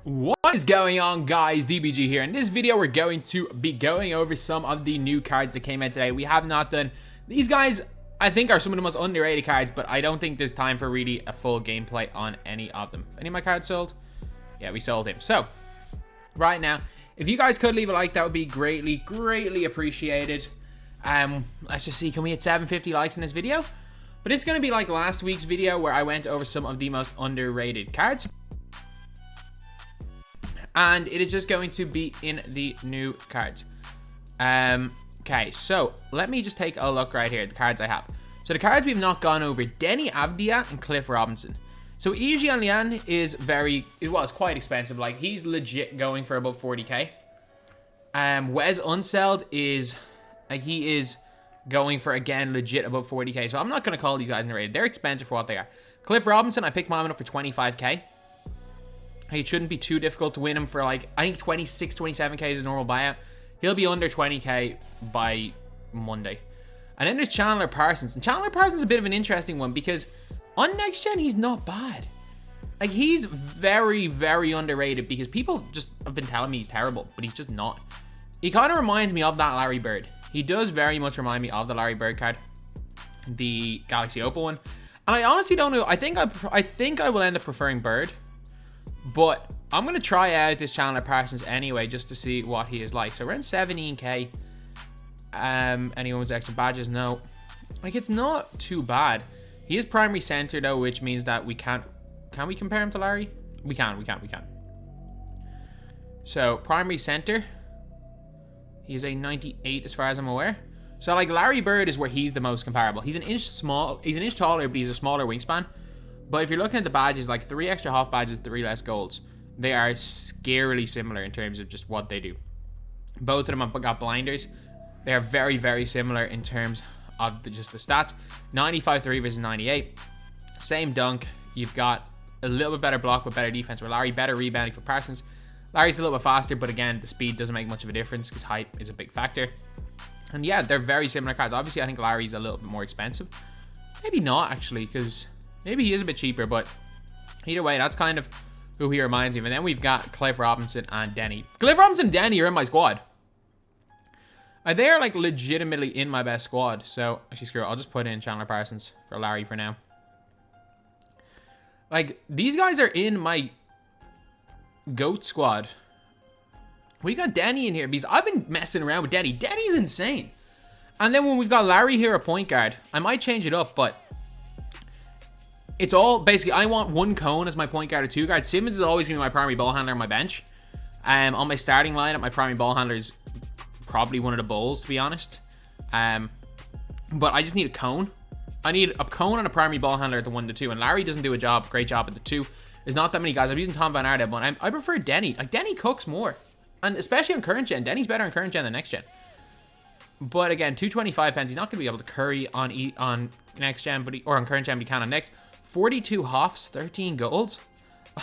What is going on, guys? DBG here. In this video, we're going to be going over some of the new cards that came out today. We have not done these guys. I think are some of the most underrated cards, but I don't think there's time for really a full gameplay on any of them. Any of my cards sold? Yeah, we sold him. So right now, if you guys could leave a like, that would be greatly appreciated. Let's just see, can we hit 750 likes in this video? But it's going to be like last week's video where I went over some of the most underrated cards. And it is just going to be in the new cards. Okay, so let me just take a look right here, the cards I have. So the cards we've not gone over, Deni, Avdija, and Cliff Robinson. So jianlian is it's quite expensive. Like, he's legit going for about 40k. Wes unseld is, like, he is going for, again, legit about 40k. So I'm not going to call these guys underrated. They're expensive for what they are. Cliff Robinson, I picked mine up for 25k. It shouldn't be too difficult to win him for, like, I think 26, 27k is a normal buyout. He'll be under 20k by Monday. And then there's Chandler Parsons. And Chandler Parsons is a bit of an interesting one because on next gen, he's not bad. Like, he's very underrated because people just have been telling me he's terrible, but he's just not. He kind of reminds me of that Larry Bird. He does very much remind me of the Larry Bird card, the Galaxy Opal one. And I honestly don't know. I think I will end up preferring Bird. But I'm going to try out this Chandler Parsons anyway, just to see what he is like. So around 17k. Anyone with extra badges? No. Like, it's not too bad. He is primary center, though, which means that we can't... Can we compare him to Larry? We can. So, primary center. He is a 98 as far as I'm aware. So, like, Larry Bird is where he's the most comparable. He's an inch taller, but he's a smaller wingspan. But if you're looking at the badges, like 3 extra half badges, 3 less golds, they are scarily similar in terms of just what they do. Both of them have got blinders. They are very similar in terms of just the stats. 95-3 versus 98. Same dunk. You've got a little bit better block but better defense. Where Larry, better rebounding for Parsons. Larry's a little bit faster, but again, the speed doesn't make much of a difference because height is a big factor. And yeah, they're very similar cards. Obviously, I think Larry's a little bit more expensive. Maybe not, actually, because... maybe he is a bit cheaper, but either way, that's kind of who he reminds me of. And then we've got Cliff Robinson and Deni. Cliff Robinson and Deni are in my squad. They are, like, legitimately in my best squad. So, actually, screw it. I'll just put in Chandler Parsons for Larry for now. Like, these guys are in my GOAT squad. We got Deni in here because I've been messing around with Deni. Deni's insane. And then when we've got Larry here, a point guard, I might change it up, but... it's all basically, I want one cone as my point guard or two guard. Simmons is always going to be my primary ball handler on my bench. On my starting lineup, my primary ball handler is probably one of the Bulls, to be honest. But I just need a cone. I need a cone and a primary ball handler at the 1 to 2. And Larry doesn't do a great job at the 2. There's not that many guys. I'm using Tom Van Aert, but I prefer Deni. Like, Deni cooks more. And especially on current gen. Deni's better on current gen than next gen. But again, 225 pence. He's not going to be able to curry on next gen, or on current gen, but he can on next. 42 hoffs, 13 golds.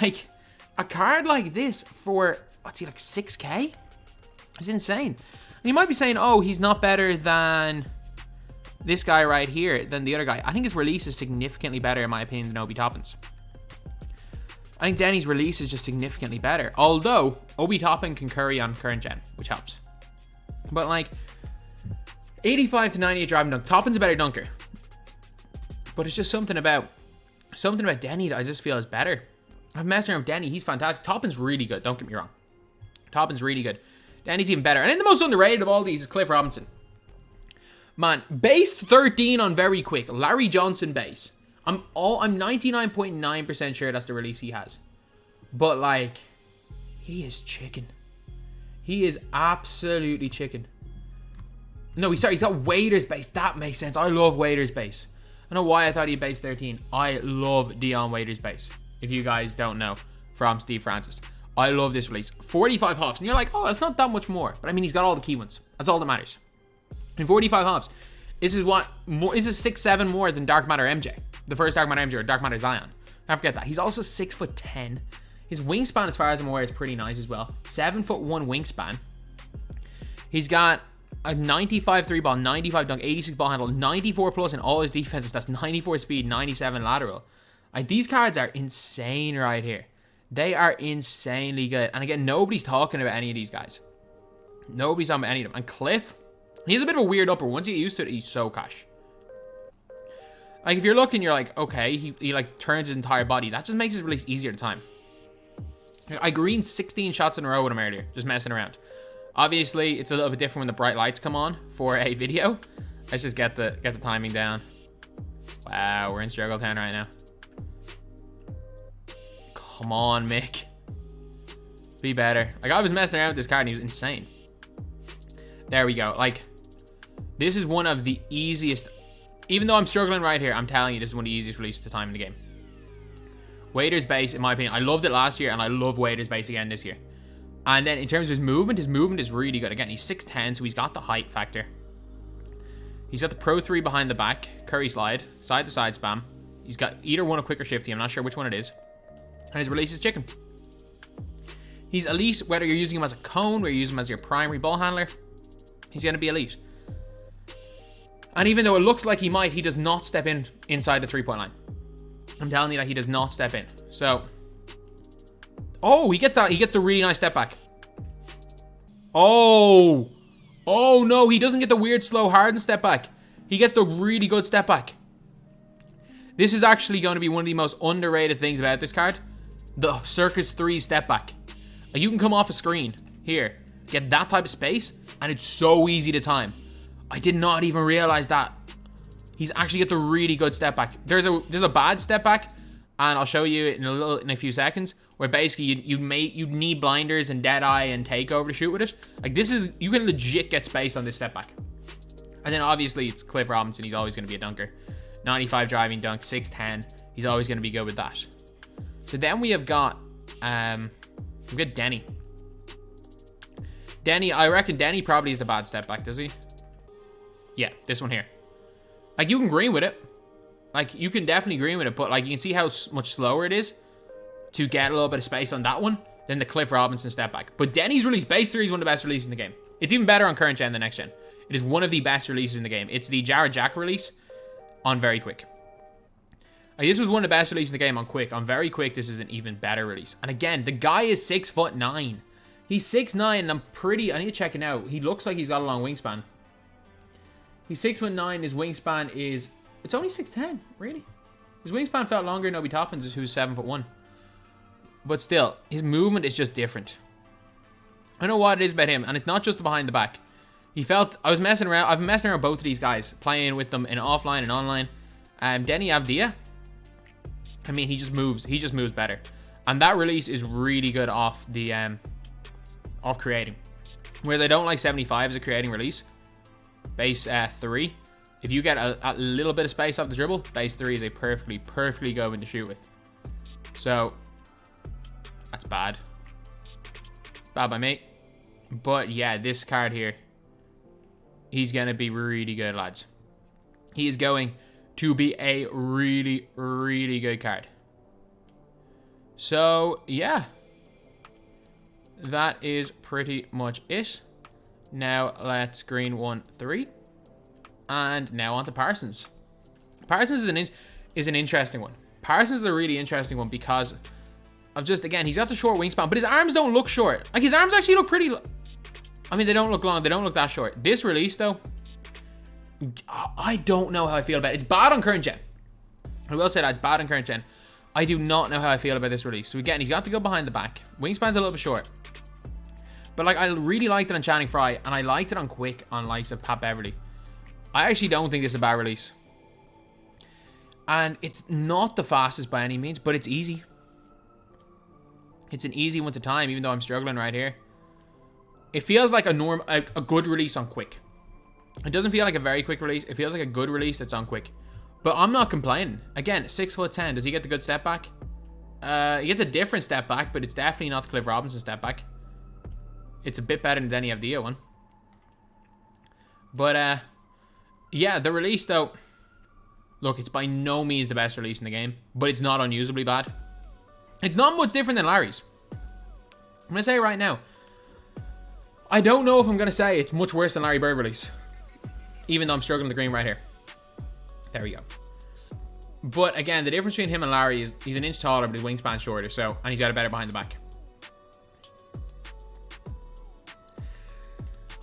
Like, a card like this for, what's he, like 6k? It's insane. And you might be saying, oh, he's not better than this guy right here, than the other guy. I think his release is significantly better, in my opinion, than Obi Toppin's. I think Deni's release is just significantly better. Although, Obi Toppin can curry on current gen, which helps. But, like, 85 to 98 driving dunk. Toppin's a better dunker. But it's just something about Deni that I just feel is better. I'm messing around with Deni. He's fantastic. Toppin's really good. Don't get me wrong. Toppin's really good. Deni's even better. And then the most underrated of all these is Cliff Robinson. Man, base 13 on very quick. Larry Johnson base. I'm 99.9% sure that's the release he has. But, like, he is chicken. He is absolutely chicken. No, he's got Waiters base. That makes sense. I love Waiters base. I don't know why I thought he had base 13. I love Dion Waiters base. If you guys don't know, from Steve Francis. I love this release. 45 hops. And you're like, oh, that's not that much more. But I mean, he's got all the key ones. That's all that matters. And 45 hops. This is 6'7" more than Dark Matter MJ. The first Dark Matter MJ or Dark Matter Zion. Don't forget that. He's also 6'10". His wingspan, as far as I'm aware, is pretty nice as well. 7'1" wingspan. He's got a 95 3 ball, 95 dunk, 86 ball handle, 94 plus in all his defenses. That's 94 speed, 97 lateral. Like, these cards are insane right here. They are insanely good. And again, nobody's talking about any of these guys. Nobody's talking about any of them. And Cliff, he's a bit of a weird upper. Once you get used to it, he's so cash. Like, if you're looking, you're like, okay, he like turns his entire body. That just makes his release easier to time. I greened 16 shots in a row with him earlier, just messing around. Obviously, it's a little bit different when the bright lights come on for a video. Let's just get the timing down. Wow, we're in struggle town right now. Come on, Mick. Be better. Like, I was messing around with this card and he was insane. There we go. Like, this is one of the easiest. Even though I'm struggling right here, I'm telling you, this is one of the easiest releases to time in the game. Wader's base, in my opinion, I loved it last year, and I love Wader's base again this year. And then in terms of his movement is really good. Again, he's 6'10", so he's got the height factor. He's got the Pro 3 behind the back, curry slide, side to side spam. He's got either one a quick or shifty, I'm not sure which one it is. And his release is chicken. He's elite, whether you're using him as a cone, or you're using him as your primary ball handler, he's going to be elite. And even though it looks like he might, he does not step in inside the 3-point line. I'm telling you that he does not step in. So, oh, he gets the really nice step back. Oh no, he doesn't get the weird slow hardened step back. He gets the really good step back. This is actually going to be one of the most underrated things about this card. The Circus 3 step back. Like, you can come off a screen here, get that type of space, and it's so easy to time. I did not even realize that. He's actually got the really good step back. There's a bad step back, and I'll show you it in a few seconds, where basically you need blinders and dead eye and takeover to shoot with it. Like, this is, you can legit get space on this step back. And then obviously it's Cliff Robinson. He's always going to be a dunker. 95 driving dunk, 6'10". He's always going to be good with that. So then we have got Deni. Deni, I reckon Deni probably is the bad step back, does he? Yeah, this one here. Like, you can green with it. Like, you can definitely green with it, but like, you can see how much slower it is to get a little bit of space on that one than the Cliff Robinson step back. But Deni's release, base 3 is one of the best releases in the game. It's even better on current gen than next gen. It is one of the best releases in the game. It's the Jared Jack release on very quick. Like, this was one of the best releases in the game on quick. On very quick, this is an even better release. And again, the guy is 6'9". He's 6'9", and I need to check it out. He looks like he's got a long wingspan. He's 6'9", his wingspan is, it's only 6'10", really. His wingspan felt longer than Obi Toppin's, who's 7'1". But still, his movement is just different. I know what it is about him, and it's not just the behind the back. I was messing around, I've been messing around with both of these guys, playing with them in offline and online. Deni Avdija, I mean, he just moves better. And that release is really good off the, off creating. Whereas I don't like 75 as a creating release. Base 3, if you get a little bit of space off the dribble, base 3 is a perfectly good one to shoot with. So, that's bad. Bad by me. But yeah, this card here, he's going to be really good, lads. He is going to be a really good card. So, yeah. That is pretty much it. Now, let's green 1-3. And now on to Parsons. Parsons is an interesting one. Parsons is a really interesting one because of just, again, he's got the short wingspan, but his arms don't look short. Like, his arms actually look pretty... I mean, they don't look long. They don't look that short. This release, though, I don't know how I feel about it. It's bad on current gen. I will say that. It's bad on current gen. I do not know how I feel about this release. So, again, he's got to go behind the back. Wingspan's a little bit short. But, like, I really liked it on Channing Frye, and I liked it on quick on likes of Pat Beverly. I actually don't think this is a bad release. And it's not the fastest by any means, but it's easy. It's an easy one to time, even though I'm struggling right here. It feels like a good release on quick. It doesn't feel like a very quick release. It feels like a good release that's on quick. But I'm not complaining. Again, 6'10". Does he get the good step back? He gets a different step back, but it's definitely not the Cliff Robinson step back. It's a bit better than the Deni Avdija one. But, yeah, the release, though... Look, it's by no means the best release in the game, but it's not unusably bad. It's not much different than Larry's. I'm going to say it right now. I don't know if I'm going to say it's much worse than Larry Bird release. Even though I'm struggling to green right here. There we go. But again, the difference between him and Larry is he's an inch taller, but his wingspan's shorter. So, and he's got a better behind the back.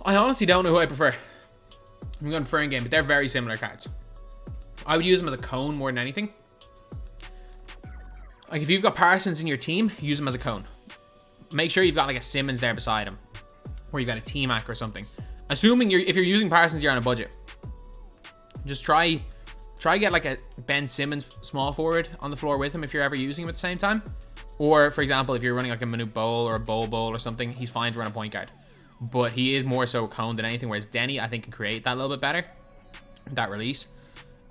I honestly don't know who I prefer. I'm going to prefer in game, but they're very similar cards. I would use them as a cone more than anything. Like if you've got Parsons in your team, use them as a cone. Make sure you've got like a Simmons there beside him, or you've got a T-Mac or something. Assuming if you're using Parsons, you're on a budget. Just try get like a Ben Simmons small forward on the floor with him if you're ever using him at the same time. Or for example, if you're running like a Manute Bowl or a Bowl or something, he's fine to run a point guard. But he is more so cone than anything, whereas Deni, I think, can create that a little bit better. That release.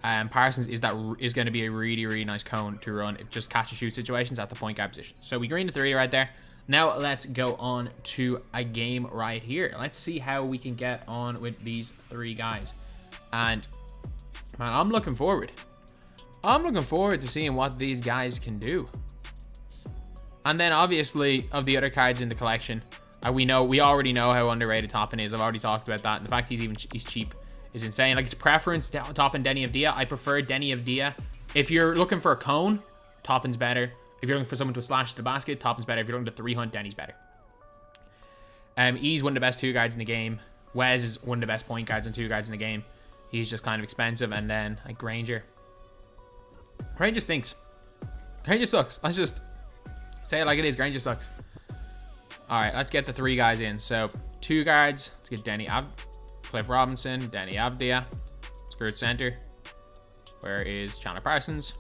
Parsons is going to be a really, really nice cone to run if just catch and shoot situations at the point guard position. So we green the 3 right there. Now let's go on to a game right here. Let's see how we can get on with these 3 guys. And man, I'm looking forward. I'm looking forward to seeing what these guys can do. And then obviously of the other cards in the collection, we already know how underrated Toppin is. I've already talked about that. And the fact he's cheap is insane. Like, his preference, Toppin, Deni, Avdija. I prefer Deni, Avdija. If you're looking for a cone, Toppin's better. If you're looking for someone to slash the basket, Toppin's better. If you're looking to 3-hunt, Deni's better. He's one of the best 2 guards in the game. Wes is one of the best point guards and 2 guards in the game. He's just kind of expensive. And then like Granger. Granger stinks. Granger sucks. Let's just say it like it is. Granger sucks. All right, let's get the 3 guys in. So 2 guards. Let's get Deni, Cliff Robinson, Deni, Avdija. Screw at center. Where is Chandler Parsons?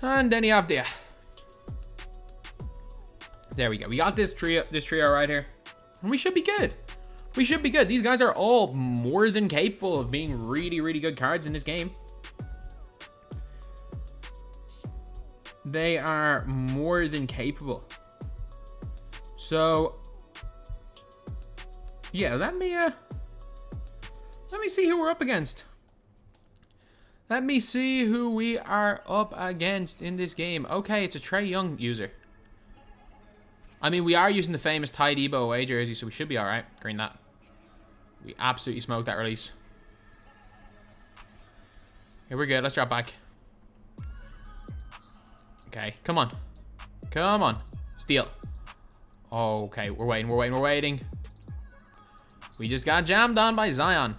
And Deni, Avdija. There we go. We got this trio right here. And we should be good. We should be good. These guys are all more than capable of being really, really good cards in this game. They are more than capable. So, yeah, let me see who we're up against. Let me see who we are up against in this game. Okay, it's a Trae Young user. I mean, we are using the famous Ty Debo away jersey, so we should be all right. Green that. We absolutely smoked that release. Okay, we're good. Let's drop back. Okay, come on. Come on. Steal. Okay, we're waiting. We just got jammed on by Zion.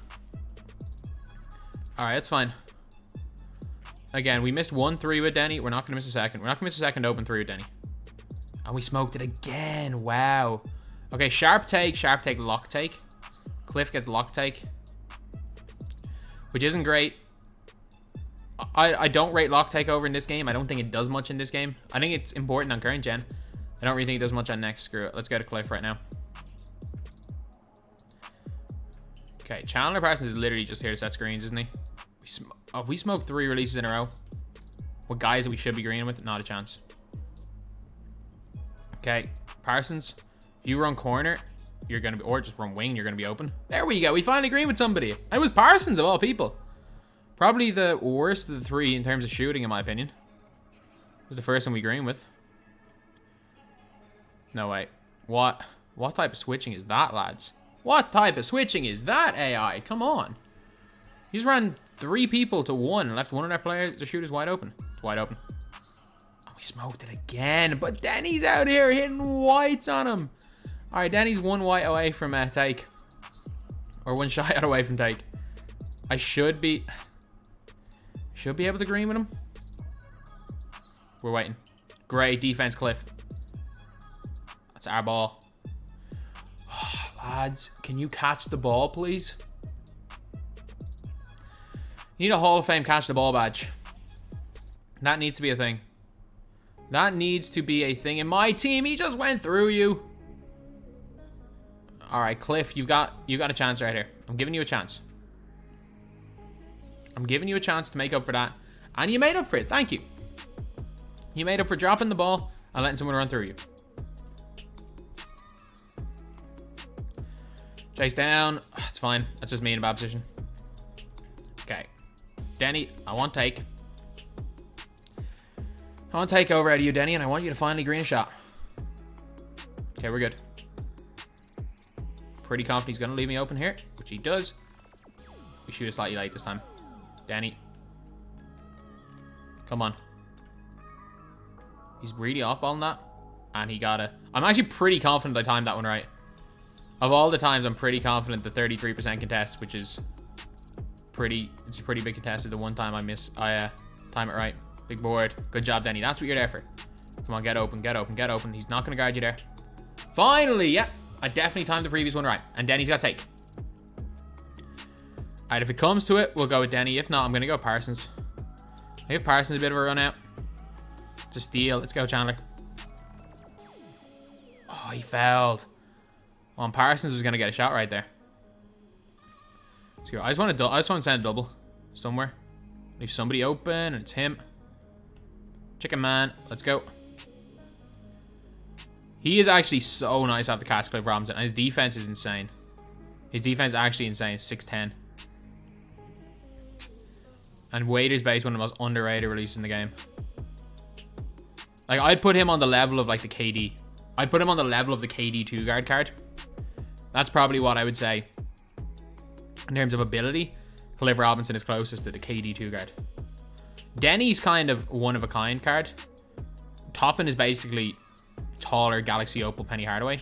All right, that's fine. Again, we missed 1 3 with Deni. We're not going to miss a second. We're not going to miss a second open 3 with Deni. And we smoked it again. Wow. Okay, sharp take, lock take. Cliff gets lock take, which isn't great. I don't rate lock take over in this game. I don't think it does much in this game. I think it's important on current gen. I don't really think it does much on next. Screw it. Let's go to Cliff right now. Okay, Chandler Parsons is literally just here to set screens, isn't he? We smoked 3 releases in a row. What guys that we should be greening with? Not a chance. Okay, Parsons, if you run corner, you're going to be, or just run wing, you're going to be open. There we go. We finally green with somebody. And it was Parsons of all people. Probably the worst of the 3 in terms of shooting, in my opinion. It was the first one we green with. No, wait. What type of switching is that, lads? What type of switching is that, AI? Come on. He just ran 3 people to 1 and left one of their players, the shooters, wide open. It's wide open. Oh, we smoked it again. But Deni's out here hitting whites on him. All right, Deni's 1 white away from take. Or 1 shot away from take. I should be able to green with him. We're waiting. Great defense, Cliff. That's our ball. Oh, lads, can you catch the ball, please? You need a Hall of Fame catch the ball badge. That needs to be a thing. That needs to be a thing. In my team, he just went through you. All right, Cliff, you got a chance right here. I'm giving you a chance. I'm giving you a chance to make up for that. And you made up for it. Thank you. You made up for dropping the ball and letting someone run through you. Chase down. It's fine. That's just me in a bad position. Okay. Deni, I want take. I want take over out of you, Deni, and I want you to finally green a shot. Okay, we're good. Pretty confident he's going to leave me open here, which he does. We shoot it slightly late this time. Deni. Come on. He's really off-balling that. And he got it. I'm actually pretty confident I timed that one right. Of all the times, I'm pretty confident the 33% contest, which is it's a pretty big contest, is the one time I time it right. Big board. Good job, Deni. That's what you're there for. Come on, get open, get open, get open. He's not going to guard you there. Finally, yeah. I definitely timed the previous one right. And Deni's got to take. Alright, if it comes to it, we'll go with Deni. If not, I'm going to go Parsons. I give Parsons a bit of a run out. It's a steal. Let's go, Chandler. Oh, he fouled. Well, Parsons was going to get a shot right there. Let's go. I just want to send a double somewhere. Leave somebody open, and it's him. Chicken man. Let's go. He is actually so nice off the catch, Cliff Robinson. And his defense is insane. His defense is actually insane. 6'10". And Wader's base one of the most underrated releases in the game. Like, I'd put him on the level of, like, the KD. I'd put him on the level of the KD 2-guard card. That's probably what I would say. In terms of ability, Cliff Robinson is closest to the KD 2-guard. Deni's kind of one-of-a-kind card. Toppin is basically taller Galaxy Opal Penny Hardaway.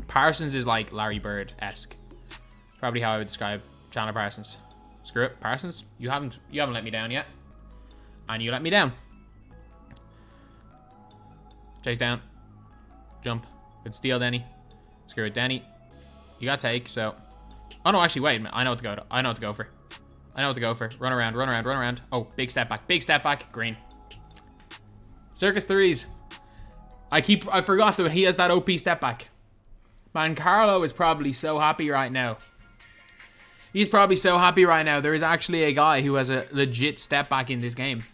Parsons is like Larry Bird-esque. Probably how I would describe Chandler Parsons. Screw it, Parsons. You haven't let me down yet. And you let me down. Chase down. Jump. Good steal, Deni. Screw it, Deni. You got take, so... Oh, no, actually, wait a minute. I know what to go to. I know what to go for. I know what to go for. Run around, run around, run around. Oh, big step back. Big step back. Green. Circus threes. I forgot that he has that OP step back. Man, Carlo is probably so happy right now. He's probably so happy right now. There is actually a guy who has a legit step back in this game.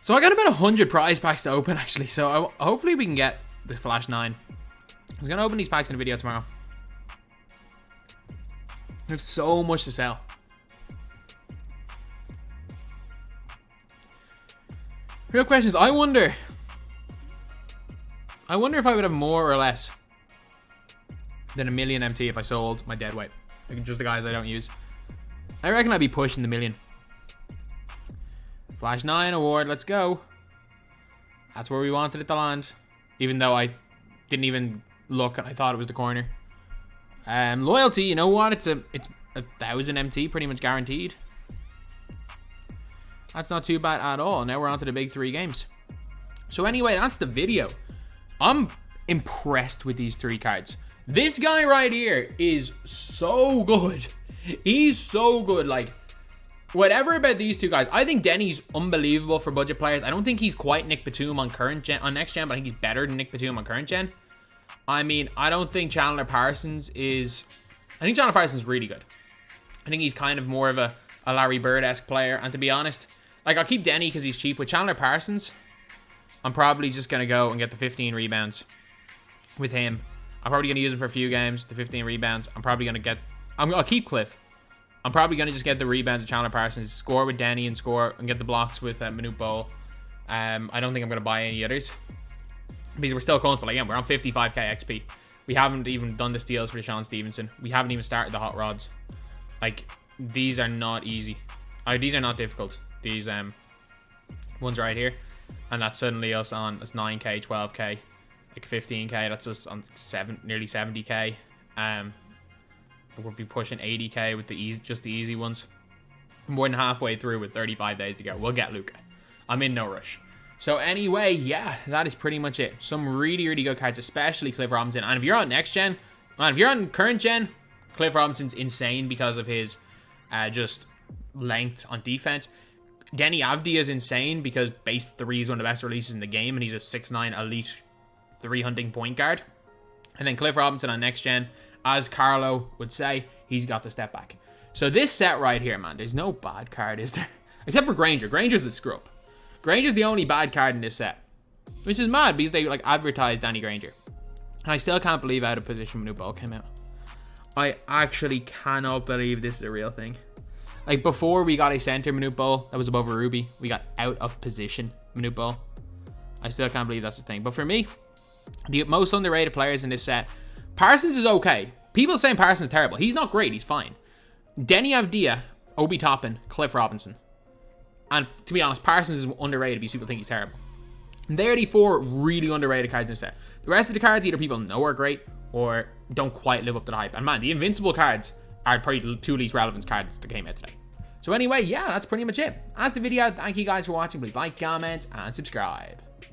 So I got about 100 prize packs to open, actually. So hopefully we can get the Flash 9. I was going to open these packs in a video tomorrow. There's so much to sell. Real question is, I wonder if I would have more or less than 1 million MT if I sold my dead weight. Like just the guys I don't use. I reckon I'd be pushing the 1 million. Flash 9 award, let's go. That's where we wanted it to land. Even though I didn't even look and I thought it was the corner. Loyalty, you know what? It's 1,000 MT pretty much guaranteed. That's not too bad at all. Now we're on to the big 3 games. So anyway, that's the video. I'm impressed with these 3 cards. This guy right here is so good. He's so good. Like, whatever about these 2 guys. I think Deni's unbelievable for budget players. I don't think he's quite Nick Batum on next gen, but I think he's better than Nick Batum on current gen. I mean, I don't think Chandler Parsons is... I think Chandler Parsons is really good. I think he's kind of more of a Larry Bird-esque player. And to be honest, like, I'll keep Deni because he's cheap. With Chandler Parsons, I'm probably just going to go and get the 15 rebounds with him. I'm probably going to use him for a few games, the 15 rebounds. I'm probably going to get... I'll keep Cliff. I'm probably going to just get the rebounds with Chandler Parsons, score with Deni and get the blocks with Manute Bol. I don't think I'm going to buy any others. Because we're still comfortable. Again, we're on 55k XP. We haven't even done the steals for Deshaun Stevenson. We haven't even started the hot rods. Like, these are not easy. These are not difficult. These ones right here. And that's suddenly us on, that's 9k, 12k, like 15k. That's us on nearly 70k. We'll be pushing 80k with just the easy ones. More than halfway through with 35 days to go. We'll get Luka. I'm in no rush. So anyway, yeah, that is pretty much it. Some really, really good cards, especially Cliff Robinson. And if you're on next gen, and if you're on current gen, Cliff Robinson's insane because of his just length on defense. Deni Avdija is insane because base 3 is one of the best releases in the game, and he's a 6'9" elite 3-hunting point guard. And then Cliff Robinson on next gen, as Carlo would say, he's got the step back. So this set right here, man, there's no bad card, is there? Except for Granger. Granger's a screw-up. Granger's the only bad card in this set, which is mad because they like advertised Danny Granger. And I still can't believe out of position Manute Bol came out. I actually cannot believe this is a real thing. Like, before we got a center Manute Bol that was above a Ruby, we got out of position Manute Bol. I still can't believe that's the thing. But for me, the most underrated players in this set, Parsons is okay. People saying Parsons is terrible. He's not great. He's fine. Deni Avdija, Obi Toppin, Cliff Robinson. And to be honest, Parsons is underrated because people think he's terrible. And they're the 4 really underrated cards in the set. The rest of the cards, either people know are great or don't quite live up to the hype. And man, the invincible cards are probably the 2 least relevant cards that came out today. So anyway, yeah, that's pretty much it. That's the video. Thank you guys for watching. Please like, comment, and subscribe.